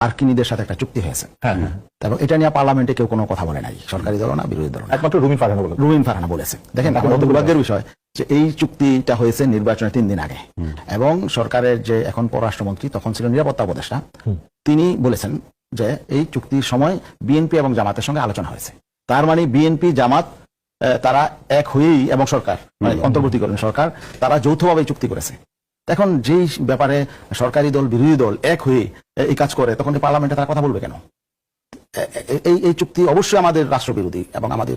মার্কিনীদের সাথে একটা চুক্তি হয়েছে। এবং এটা নিয়ে পার্লামেন্টে কেউ কোনো কথা বলে নাই, সরকারি দল না বিরোধী দল, একমাত্র রুমিন ফারহানা বলেছে। দেখেন এখন দুর্ভাগ্যের বিষয় যে এই চুক্তিটা হয়েছে নির্বাচনের 3 দিন আগে, এবং সরকারের যে এখন পররাষ্ট্রমন্ত্রী তখন ছিল নিরাপত্তা উপদেষ্টা, তিনি বলেছেন যে এই চুক্তির সময় বিএনপি এবং জামাতের সঙ্গে আলোচনা হয়েছে। তার মানে বিএনপি জামাত তারা এক হয়েই, এবং সরকার মানে অন্তর্বর্তীকালীন সরকার তারা যৌথভাবে চুক্তি করেছে। এখন যেই ব্যাপারে সরকারি দল বিরোধী দল এক হয়ে এই কাজ করে, তখন পার্লামেন্টে তারা কথা বলবে কেন? এই চুক্তি অবশ্যই আমাদের রাষ্ট্রবিরোধী এবং আমাদের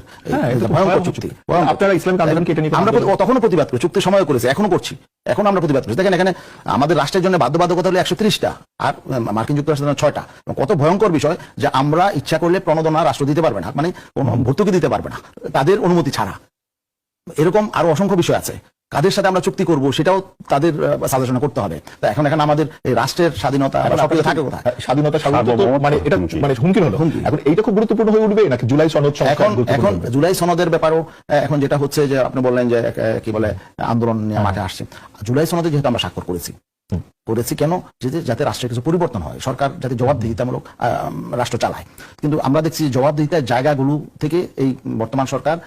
ভয়ঙ্কর চুক্তি। আপনারা ইসলামিক আন্দোলনকে এটা নিয়ে আমরা তখনও প্রতিবাদ করি, চুক্তির সময় করেছি, এখনো করছি, এখন আমরা প্রতিবাদ করছি। দেখেন এখানে আমাদের রাষ্ট্রের জন্য বাধ্যবাধকতা হলো 130টা, আর মার্কিন যুক্তরাষ্ট্রের জন্য 6টা। কত ভয়ঙ্কর বিষয় যে আমরা ইচ্ছা করলে প্রণোদনা রাষ্ট্র দিতে পারবে না, মানে কোনো ভর্তুকি দিতে পারবে না তাদের অনুমতি ছাড়া। এরকম আরো অসংখ্য বিষয় আছে। কাদের সাথে আমরা চুক্তি করব সেটাও তাদের সাজেশন করতে হবে। তা এখন আমাদের এই রাষ্ট্রের স্বাধীনতা সবকিছু থাকে কোথায়? স্বাধীনতা মানে এটা মানে হুমকি হলো। এখন এইটা খুব গুরুত্বপূর্ণ হয়ে উঠবে নাকি জুলাই সনদ? এখন জুলাই সনদের ব্যাপারেও এখন যেটা হচ্ছে যে আপনি বললেন যে কি বলে আন্দোলন নিয়ে মাঠে আসছে। জুলাই সনদে যেহেতু আমরা স্বাক্ষর করেছি কেন? যাতে রাষ্ট্রের কিছু পরিবর্তন হয়, সরকার যাতে জবাবদিহিতামূলক রাষ্ট্র চালায়। কিন্তু আমরা দেখছি জবাবদিহিতার জায়গাগুলো থেকে এই বর্তমান সরকার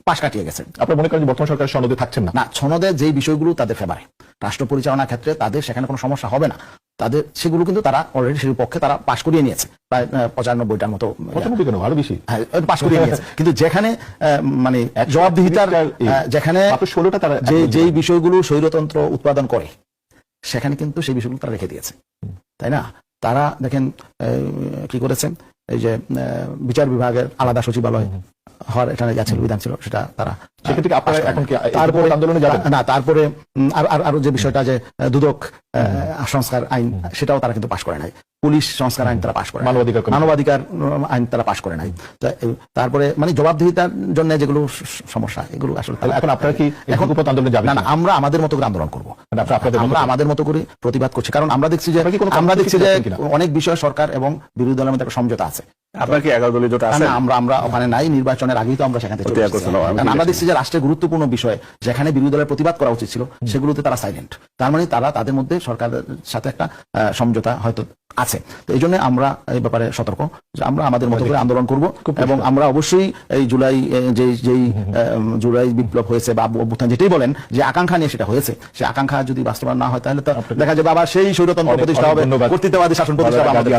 পাশ কাটিয়ে গেছে। আপনার মনে করেন বর্তমান সরকার সনদে থাকছেন না? সনদে যে বিষয়গুলো তাদের ফেভারে, রাষ্ট্র পরিচালনার ক্ষেত্রে তাদের সেখানে কোনো সমস্যা হবে না, তাদের সেগুলো কিন্তু তারা অলরেডি সেই পক্ষে তারা পাশ করিয়ে নিয়েছে, প্রায় 95টার মতো আরো বেশি পাশ করিয়ে নিয়েছে। কিন্তু যেখানে মানে জবাবদিহিতার যেখানে 16টা তারা যেই বিষয়গুলো স্বৈরতন্ত্র উৎপাদন করে সেখানে কিন্তু সেই বিষয়গুলো তারা রেখে দিয়েছে, তাই না? তারা দেখেন কি করেছেন, এই যে বিচার বিভাগের আলাদা সচিবালয় হওয়ার এখানে যা ছিল বিধান ছিল সেটা তারা তারপরে আন্দোলনে যাবেন না। তারপরে আরো যে বিষয়টা যে দুদক সংস্কার আইন সেটাও তারা কিন্তু পাশ করে নাই, পুলিশ সংস্কার আইন তারা পাশ করে, মানবাধিকার আইন তারা পাশ করে নাই। তারপরে মানে জবাবদিহিতার জন্য যেগুলো সমস্যা এগুলো আসলে এখন আপনারা কি এখন আন্দোলনে যাবেন? না, আমরা আমাদের মতো করে আন্দোলন করবো, আমরা আমাদের মতো করে প্রতিবাদ করছি। কারণ আমরা দেখছি যে অনেক বিষয় সরকার এবং বিরোধী দলের মধ্যে একটা সমঝোতা আছে। আপনার কি 11 দলীয় জোট আছে? আমরা ওখানে নাই, নির্বাচনের আগেই তো আমরা সেখানে আমরা দেখছি যে রাষ্ট্রের গুরুত্বপূর্ণ বিষয় যেখানে বিরোধী দলের প্রতিবাদ করা উচিত ছিল সেগুলোতে তারা সাইলেন্ট। তার মানে তাদের মধ্যে সরকারের সাথে একটা সমঝোতা হয়তো আছে। তো এই জন্য আমরা এই ব্যাপারে সতর্ক যে আমরা আমাদের মতো করে আন্দোলন করব, এবং আমরা অবশ্যই এই জুলাই বিপ্লব হয়েছে বা অভ্যুত্থান যেটাই বলেন যে আকাঙ্ক্ষা নিয়ে সেটা হয়েছে, সে আকাঙ্ক্ষা যদি বাস্তবায়ন না হয় তাহলে তো দেখা যাবে আবার সেই স্বৈরতন্ত্র প্রতিষ্ঠা হবে, কর্তৃত্ববাদী শাসন প্রতিষ্ঠা হবে।